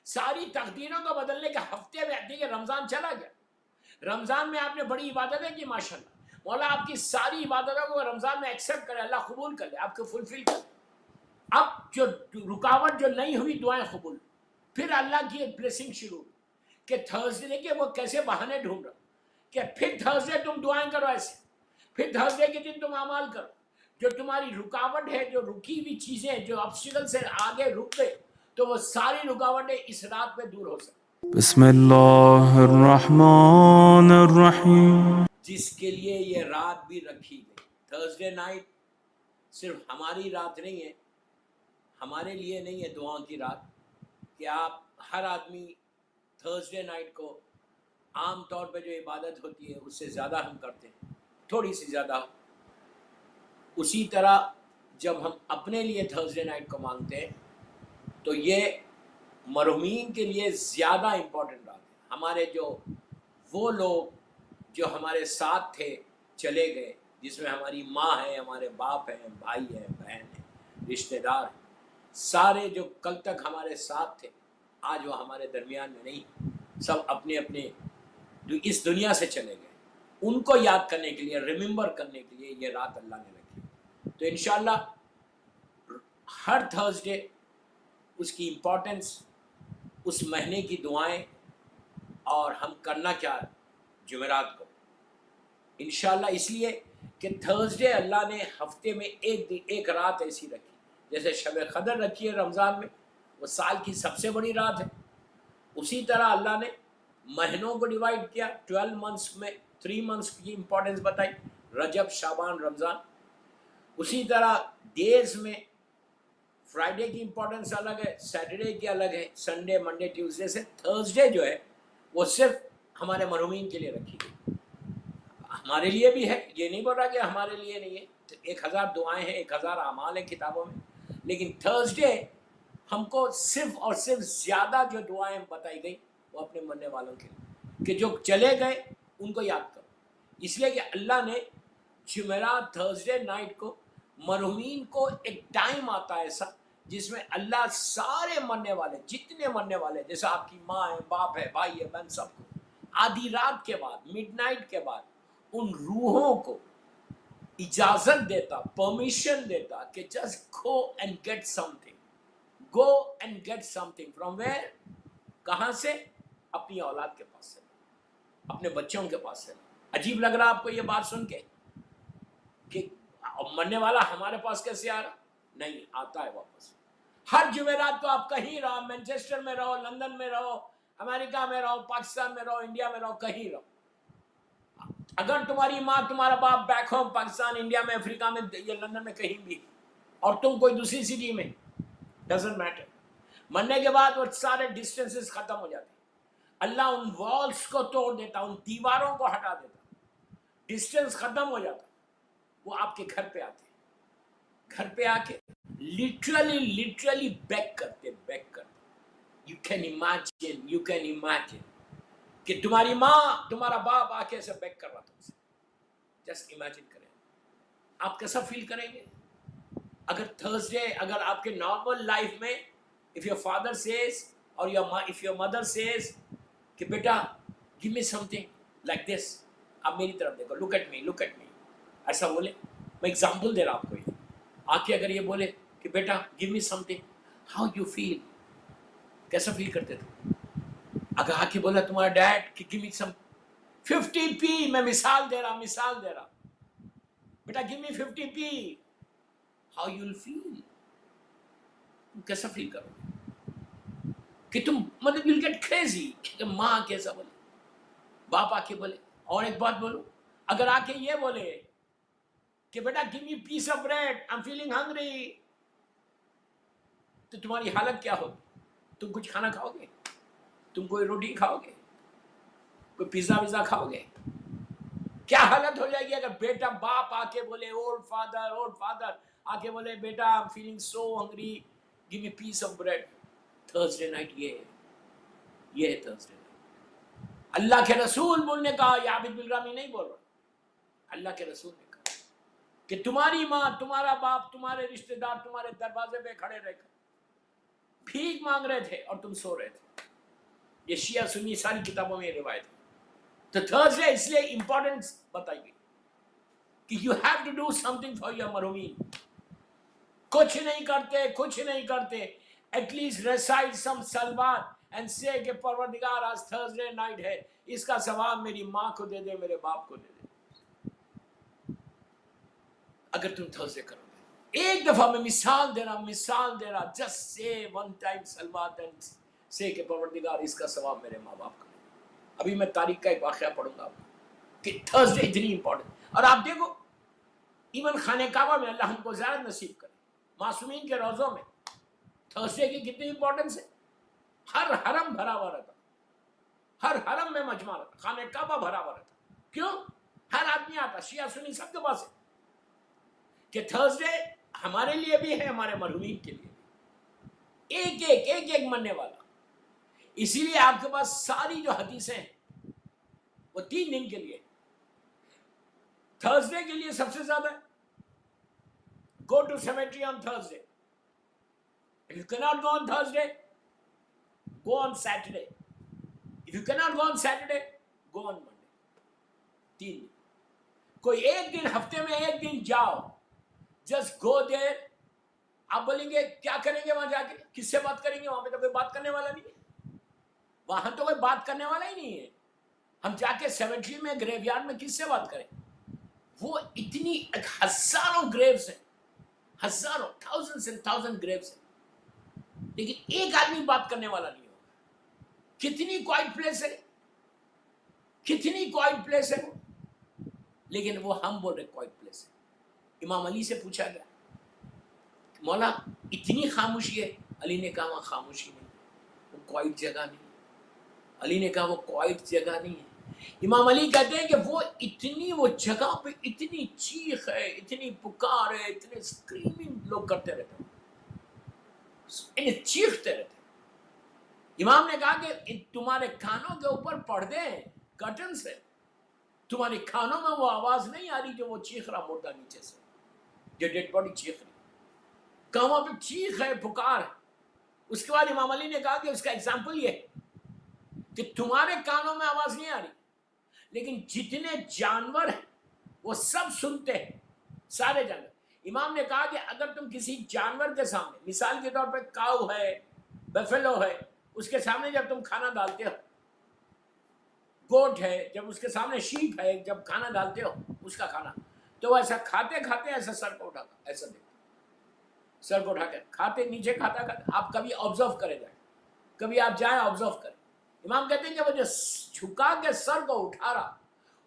ساری تقدیروں کو بدلنے کے ہفتے میں دیکھیے رمضان چلا گیا، رمضان میں آپ نے بڑی عبادتیں کی ماشاءاللہ، مولا آپ کی ساری عبادتوں کو رمضان میں ایکسیپٹ کرے، اللہ قبول کر لے، آپ کو فلفل کرے۔ اب جو رکاوٹ جو نہیں ہوئی دعائیں قبول، پھر اللہ کی ایک بلیسنگ شروع کہ تھرسڈے کے وہ کیسے بہانے ڈھونڈ رہا کہ پھر تھرسڈے تم دعائیں کرو ایسے، پھر تھرسڈے کے دن تم اعمال کرو، جو تمہاری رکاوٹ ہے، جو رکی ہوئی چیزیں جو آبسٹیکل سے آگے رک گئے، تو وہ ساری رکاوٹیں اس رات میں دور ہو سکتی۔ بسم اللہ الرحمن الرحیم۔ جس کے لیے یہ رات بھی رکھی گئی، تھرسڈے نائٹ صرف ہماری رات نہیں ہے، ہمارے لیے نہیں ہے دعاؤں کی رات، کہ آپ ہر آدمی تھرسڈے نائٹ کو عام طور پہ جو عبادت ہوتی ہے اس سے زیادہ ہم کرتے ہیں، تھوڑی سی زیادہ۔ اسی طرح جب ہم اپنے لیے تھرسڈے نائٹ کو مانگتے ہیں تو یہ مرحومین کے لیے زیادہ امپورٹنٹ رات ہے۔ ہمارے جو وہ لوگ جو ہمارے ساتھ تھے چلے گئے، جس میں ہماری ماں ہے، ہمارے باپ ہیں، بھائی ہیں، بہن ہیں، رشتہ دار ہیں، سارے جو کل تک ہمارے ساتھ تھے آج وہ ہمارے درمیان میں نہیں، سب اپنے اپنے اس دنیا سے چلے گئے، ان کو یاد کرنے کے لیے، ریممبر کرنے کے لیے یہ رات اللہ نے رکھی۔ تو انشاءاللہ ہر تھرسڈے اس کی امپورٹنس، اس مہینے کی دعائیں، اور ہم کرنا کیا جمعرات کو انشاءاللہ، اس لیے کہ تھرسڈے اللہ نے ہفتے میں ایک رات ایسی رکھی، جیسے شب قدر رکھی ہے رمضان میں، وہ سال کی سب سے بڑی رات ہے، اسی طرح اللہ نے مہینوں کو ڈیوائیڈ کیا، 12 منتھس میں 3 منتھس کی امپورٹنس بتائی، رجب، شعبان، رمضان۔ اسی طرح ڈیز میں فرائیڈے کی امپورٹنس الگ ہے، سیٹرڈے کی الگ ہے، سنڈے، منڈے، ٹیوزڈے سے تھرسڈے جو ہے وہ صرف ہمارے مرحومین کے لیے رکھی گئی، ہمارے لیے بھی ہے، یہ نہیں بول رہا کہ ہمارے لیے نہیں ہے، 1000 دعائیں ہیں، 1000 اعمال ہیں کتابوں میں، لیکن تھرسڈے ہم کو صرف اور صرف زیادہ جو دعائیں بتائی گئی وہ اپنے مرنے والوں کے لیے، کہ جو چلے گئے ان کو یاد کرو، اس لیے کہ اللہ نے جمعرات تھرسڈے نائٹ کو مرحومین کو ایک ٹائم آتا ہے ایسا جس میں اللہ سارے مرنے والے، جتنے مرنے والے، جیسے آپ کی ماں ہے، باپ ہے، بھائی ہے، بہن، سب کو آدھی رات کے بعد، مڈ نائٹ کے بعد ان روحوں کو اجازت دیتا، پرمیشن دیتا کہ just go and get something, go and get something from where, کہاں سے؟ اپنی اولاد کے پاس سے، اپنے بچوں کے پاس سے۔ عجیب لگ رہا آپ کو یہ بات سن کے کہ مرنے والا ہمارے پاس کیسے آ رہا؟ نہیں، آتا ہے واپس۔ ہر جمعرات کو آپ کہیں رہو، مینچسٹر میں رہو، لندن میں رہو، امریکہ میں رہو، پاکستان میں رہو، انڈیا میں رہو، کہیں رہو، اگر تمہاری ماں، تمہارا باپ بیک ہوم پاکستان، انڈیا میں، افریقہ میں، یا لندن میں کہیں بھی، اور تم کوئی دوسری سٹی میں، ڈزنٹ میٹر، مرنے کے بعد وہ سارے ڈسٹینسز ختم ہو جاتے ہیں، اللہ ان والز کو توڑ دیتا، ان دیواروں کو ہٹا دیتا، ڈسٹینس ختم ہو جاتا، وہ آپ کے گھر پہ آتے، گھر پہ آ کے لٹرلی بیک کرتے، یو کین امیجن کہ تمہاری ماں، تمہارا باپ آ کے ایسے بیک کر رہا تم سے، جسٹ امیجن کریں آپ کیسا فیل کریں گے۔ اگر تھرسڈے، اگر آپ کے نارمل لائف میں if your father says or if your mother says کہ بیٹا give me something like this، آپ میری طرف دیکھو، look at me، ایسا بولے، میں ایگزامپل دے رہا آپ کو، یہ آ کے اگر یہ بولے کہ بیٹا give me something، how you feel، کیسا فیل کرتے تھے؟ اگر آ کے بولا تمہارا ڈیڈ کہ give me some 50p، میں مثال دے رہا، بیٹا give me 50p، how you'll feel، تم کیسا فیل کرو گے؟ کہ تم مطلب you'll get crazy کہ ماں کیسا بولے، باپ آ کے بولے۔ اور ایک بات بولو، اگر آ کے یہ بولے کہ بیٹا give me piece of bread، I'm feeling hungry، تو تمہاری حالت کیا ہوگی؟ تم کچھ کھانا کھاؤ گے؟ تم کوئی روٹی کھاؤ گے؟ کوئی پیزا ویزا کھاؤ گے؟ کیا حالت ہو جائے گی اگر بیٹا، باپ آ کے بولے، اولڈ فادر آ کے بولے بیٹا I'm feeling so hungry، give me piece of bread۔ Thursday night یہ ہے تھرسڈے نائٹ۔ اللہ کے رسول بولنے کا، یا عابد بالرامی نہیں بول رہا، اللہ کے رسول نے کہا کہ تمہاری ماں، تمہارا باپ، تمہارے رشتہ دار تمہارے دروازے پہ کھڑے رہ کر بھیک مانگ رہے تھے اور تم سو رہے تھے، یہ شیعہ سنی ساری کتابوں میں یہ روایت ہے. تو تھرسڈے اس لیے امپورٹنس بتائی گئی کہ you have to do something for your مرحومین. کچھ نہیں کرتے ایٹ لیسٹ ریسائٹ سم سلوات اینڈ سے کہ پروردگار آج تھرسڈے نائٹ ہے، اس کا ثواب میری ماں کو دے دے، میرے باپ کو دے دے. اگر تم تھرسڈے کرو گے، ایک دفعہ میں مثال دے رہا جسٹ سے ون ٹائم سلوات اینڈ سے کہ پروردگار اس کا ثواب میرے ماں باپ کو دے. ابھی میں تاریخ کا ایک واقعہ پڑھوں گا کہ تھرسڈے اتنی امپورٹنٹ. اور آپ دیکھو ایون خانہ کعبہ میں اللہ ہم کو زیارت نصیب کرے، معصومین کے روضوں میں تھرسڈے کی کتنی امپورٹنس ہے. ہر حرم بھرا ہوا رہتا، ہر حرم میں مجمع رہتا، خانہ کعبہ بھرا ہوا رہتا. کیوں؟ ہر آدمی آتا، شیعہ سنی سب کے پاس ہے کہ تھرسڈے ہمارے لیے بھی ہے، ہمارے مرحومین کے لیے بھی، ایک مننے والا. اسی لیے آپ کے پاس ساری جو حدیثیں ہیں وہ 3 دن کے لیے. تھرسڈے کے لیے سب سے زیادہ go to cemetery on Thursday. If you cannot go on Thursday, go on Saturday. If you cannot go on Saturday, go on Monday. 3 دن. کوئی ایک دن ہفتے میں ایک دن جاؤ. Just go there. آپ بولیں گے کیا کریں گے وہاں جا کے؟ کس سے بات کریں گے؟ وہاں پہ تو کوئی بات کرنے والا نہیں ہے. وہاں تو کوئی بات کرنے والا ہی نہیں ہے. ہم جا کے سیمیٹری میں گریو یارڈ میں کس سے بات کریں؟ وہ اتنی ہزاروں گریوز ہیں، ہزاروں thousands and thousands graves ہیں، لیکن ایک آدمی بات کرنے والا نہیں ہوگا. کتنی کوائٹ پلیس ہے، کتنی کوائٹ پلیس ہے وہ. لیکن وہ ہم بول رہے کوائٹ پلیس ہے. امام علی سے پوچھا گیا مولا اتنی خاموشی ہے. علی نے کہا وہاں خاموشی نہیں، وہ کوائٹ جگہ نہیں. علی نے کہا وہ کوائٹ جگہ نہیں ہے. امام علی کہتے ہیں کہ وہ جگہ پہ اتنی چیخ ہے، اتنی پکار ہے، اتنے اسکریمنگ لوگ کرتے رہتے ہیں، چیختے رہتے ہیں. امام نے کہا کہ تمہارے کانوں کے اوپر پردے ہیں، کرٹنس ہیں، تمہارے کانوں میں وہ آواز نہیں آ رہی جو وہ چیخ رہا مردہ نیچے سے، جو ڈیڈ باڈی چیخ رہی. کانوں پہ چیخ ہے، پکار ہے. اس کے بعد امام علی نے کہا کہ اس کا ایگزامپل یہ ہے کہ تمہارے کانوں میں آواز نہیں آ رہی، لیکن جتنے جانور ہیں وہ سب سنتے ہیں، سارے جانور. امام نے کہا کہ اگر تم کسی جانور کے سامنے، مثال کے طور پہ کاؤ ہے، بیفلو ہے، اس کے سامنے جب تم کھانا ڈالتے ہو، گوٹ ہے جب اس کے سامنے، شیپ ہے جب کھانا ڈالتے ہو اس کا کھانا، تو وہ ایسا کھاتے کھاتے ایسا سر کو اٹھاتا، ایسا دیکھتا، سر کو اٹھا کے کھاتے، نیچے کھاتا کھاتا. آپ کبھی آبزرو کرے جائیں، کبھی آپ جائیں آبزرو کریں. امام کہتے ہیں کہ وہ جو جھکا کے سر کو اٹھا رہا،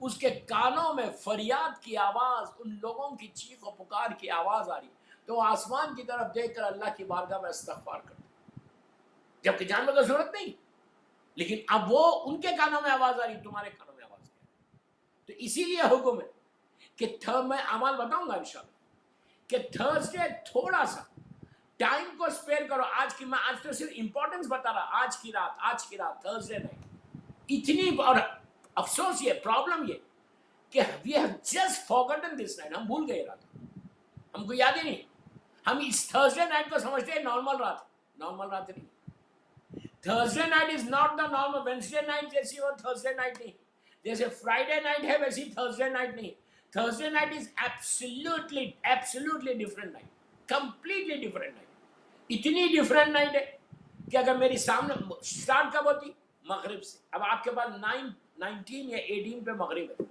اس کے کانوں میں فریاد کی آواز، ان لوگوں کی چیخ و پکار کی آواز آ رہی، تو وہ آسمان کی طرف دیکھ کر اللہ کی بارگاہ میں استغفار کرتے، جبکہ جانور کو ضرورت نہیں، لیکن اب وہ ان کے کانوں میں آواز آ رہی، تمہارے کانوں میں آواز آ رہی. تو اسی لیے حکم ہے کہ میں اعمال بتاؤں گا انشاءاللہ کہ تھرسڈے تھوڑا سا ٹائم کو اسپیئر کرو. میں آج تو صرف امپورٹنس بتا رہا، آج کی رات تھرسڈے نائٹ اتنی. اور افسوس یہ، پرابلم یہ کہ we have just forgotten this night. ہم بھول گئے رات، ہم کو یاد ہی نہیں. ہم اس تھرسڈے نائٹ کو سمجھتے ہیں نارمل رات نہیں. Thursday night is not the normal. Wednesday night جیسی اور تھرسڈے نائٹ نہیں، جیسے فرائیڈے نائٹ ہے ویسی تھرسڈے نائٹ نہیں. Thursday night is absolutely different night, completely different night. اتنی ڈفرنٹ نائٹ ہے کہ اگر میری سامنے اسٹارٹ کب ہوتی؟ مغرب سے. اب آپ کے پاس 19 یا 18 پہ مغرب ہے،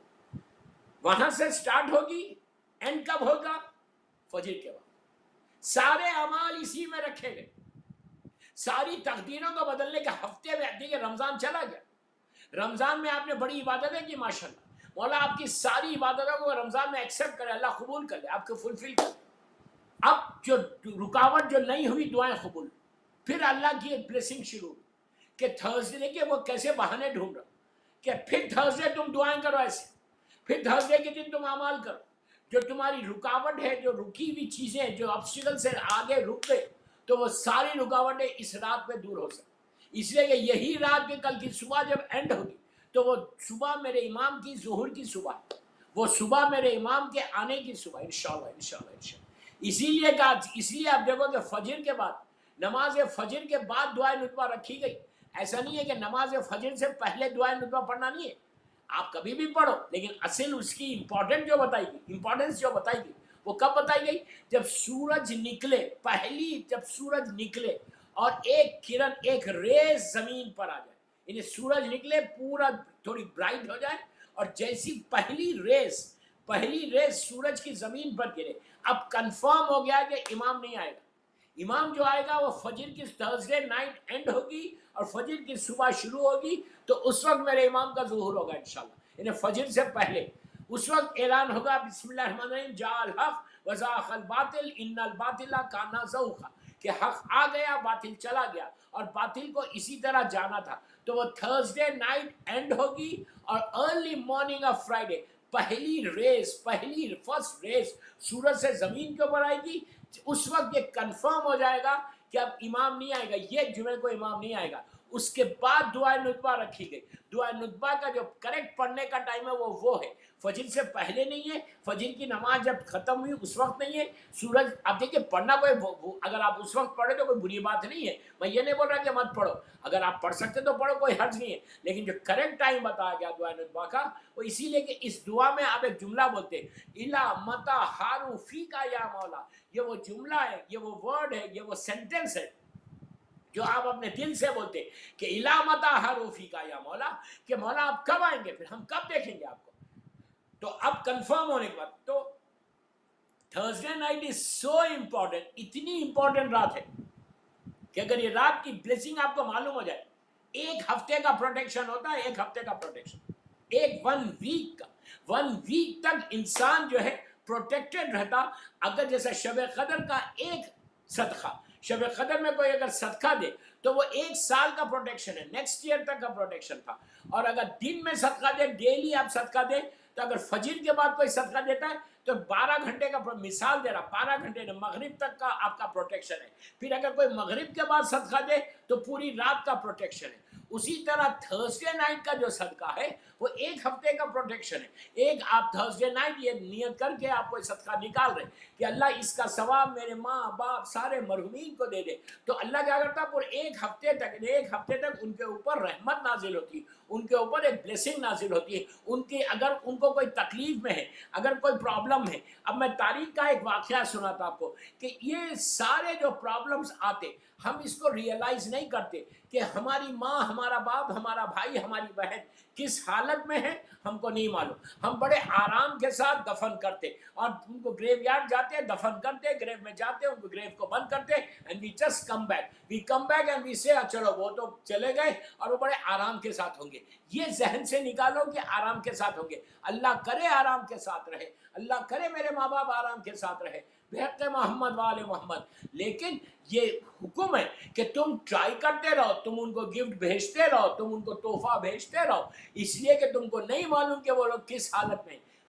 وہاں سے اسٹارٹ ہوگی، اینڈ کب ہوگا؟ فجر کے بعد. سارے اعمال اسی میں رکھے گئے، ساری تقدیروں کو بدلنے کے ہفتے میں. دیکھیں رمضان چلا گیا، رمضان میں آپ نے بڑی عبادتیں کی ماشاءاللہ، مولا آپ کی ساری عبادتوں کو رمضان میں ایکسیپٹ کرے، اللہ قبول کر لے، آپ کو فلفل کر. اب جو رکاوٹ جو نہیں ہوئی، دعائیں قبول. پھر اللہ کی ایک بلیسنگ شروع کہ تھرسڈے کے وہ کیسے بہانے ڈھونڈ رہا کہ پھر تھرسڈے تم دعائیں کرو ایسے، پھر تھرسڈے کے دن تم اعمال کرو. جو تمہاری رکاوٹ ہے، جو رکی ہوئی چیزیں، جو آبسٹیکل سے آگے رک گئے، تو وہ ساری رکاوٹیں اس رات میں دور ہو سکیں. اس لیے کہ یہی رات کے کل کی صبح جب اینڈ ہوگی تو وہ صبح میرے امام کی ظہور کی صبح، وہ صبح میرے امام کے آنے کی صبح، انشاءاللہ. اسی لیے آپ دیکھو کہ فجر کے بعد، نماز فجر کے بعد دعائے نطفہ رکھی گئی، ایسا نہیں ہے کہ نماز فجر سے پہلے دعائے ندوہ پڑھنا نہیں ہے، آپ کبھی بھی پڑھو، لیکن اصل اس کی امپورٹنٹ جو بتائی گئی، امپورٹنس جو بتائی گئی وہ کب بتائی گئی؟ جب سورج نکلے، جب سورج نکلے اور ایک کرن، ایک ریز زمین پر آ جائے، یعنی سورج نکلے پورا تھوڑی برائٹ ہو جائے، اور جیسی پہلی ریز سورج کی زمین پر گرے، اب کنفرم ہو گیا کہ امام نہیں آئے گا۔ امام جو آئے گا وہ فجر کی تھرسڈے نائٹ اینڈ ہوگی اور فجر کی صبح شروع ہوگی، تو اس وقت میرے امام کا ظہور ہوگا انشاءاللہ، یعنی فجر سے پہلے۔ اس وقت اعلان ہوگا بسم اللہ الرحمن الرحیم، جاء الحق وزاق الباطل ان الباطل کان زہوقا، کہ حق آ گیا باطل چلا گیا، اور باطل کو اسی طرح جانا تھا۔ تو وہ تھرسڈے نائٹ اینڈ ہوگی اور early morning of Friday first raise سورج سے زمین کے اوپر آئے گی۔ اس وقت یہ کنفرم ہو جائے گا کہ اب امام نہیں آئے گا، یہ جمعے کو امام نہیں آئے گا۔ اس کے بعد دعائے ندبہ رکھی گئی۔ دعائے ندبہ کا جو کریکٹ پڑھنے کا ٹائم ہے وہ ہے، فجر سے پہلے نہیں ہے، فجر کی نماز جب ختم ہوئی اس وقت نہیں ہے، سورج، آپ دیکھیں پڑھنا کوئی، اگر آپ اس وقت پڑھے تو کوئی بری بات نہیں ہے، میں یہ نہیں بول رہا کہ مت پڑھو، اگر آپ پڑھ سکتے تو پڑھو، کوئی حرج نہیں ہے، لیکن جو کریکٹ ٹائم بتایا گیا دعائے ندبہ کا وہ اسی لیے کہ اس دعا میں آپ ایک جملہ بولتے الا متا ہارو فی کا یا مولا، یہ وہ جملہ ہے، یہ وہ ورڈ ہے، یہ وہ سینٹنس ہے جو آپ اپنے دل سے بولتے کہ الا متا ہارو فی کا یا مولا، کہ مولا آپ کب آئیں گے، پھر ہم کب دیکھیں گے آپ کو۔ تو اب کنفرم ہونے کے بعد تو تھرسڈے نائٹ از سو امپورٹنٹ، اتنی امپورٹنٹ رات ہے کہ اگر یہ رات کی بلیسنگ آپ کو معلوم ہو جائے، ایک ہفتے کا پروٹیکشن ہوتا ہے، ایک ہفتے کا پروٹیکشن، ون ویک تک انسان جو ہے پروٹیکٹڈ رہتا۔ اگر جیسے شب قدر کا ایک صدقہ، شب قدر میں کوئی اگر صدقہ دے تو وہ 1 سال کا پروٹیکشن ہے، نیکسٹ ایئر تک کا پروٹیکشن تھا۔ اور اگر دن میں صدقہ دے، ڈیلی آپ صدقہ دے، تو اگر فجر کے بعد کوئی صدقہ دیتا ہے تو 12 گھنٹے کا، مثال دے رہا، 12 گھنٹے مغرب تک کا آپ کا پروٹیکشن ہے۔ پھر اگر کوئی مغرب کے بعد صدقہ دے تو پوری رات کا پروٹیکشن ہے۔ اسی طرح تھرسڈے نائٹ کا جو صدقہ ہے وہ 1 ہفتے کا پروٹیکشن ہے۔ ایک آپ تھرسڈے نائٹ یہ نیت کر کے آپ کوئی صدقہ نکال رہے کہ اللہ اس کا ثواب میرے ماں باپ سارے مرحومین کو دے دے، تو اللہ کیا کرتا پورے 1 ہفتے تک ان کے اوپر رحمت نازل ہوتی ہے، ان کے اوپر ایک بلیسنگ نازل ہوتی ہے۔ اگر ان کو کوئی تکلیف میں ہے، اگر کوئی پرابلم ہے، اب میں تاریخ کا ایک واقعہ سناتا آپ کو کہ یہ سارے جو پرابلمز آتے ہم اس کو ریئلائز نہیں کرتے کہ ہماری ماں، ہمارا باپ، ہمارا بھائی، ہماری بہن کس حالت میں ہے ہم کو نہیں معلوم۔ ہم بڑے آرام کے ساتھ دفن کرتے اور ان کو گریو یارڈ جاتے، دفن کرتے، گریو میں جاتے، ان کو گریو کو بند کرتے، and we just come back and we سے چلو وہ تو چلے گئے اور وہ بڑے آرام کے ساتھ ہوں گے۔ یہ ذہن سے نکالو کہ آرام کے ساتھ ہوں گے، اللہ کرے آرام کے ساتھ رہے، اللہ کرے میرے ماں باپ آرام کے ساتھ رہے بحق محمد وآل محمد۔ لیکن یہ حکم ہے کہ تم ٹرائی کرتے رہو، تم ان کو گفٹ بھیجتے رہو، تم ان کو تحفہ بھیجتے رہو، اس لیے کہ تم کو نہیں معلوم کہ وہ لوگ کس حالت میں۔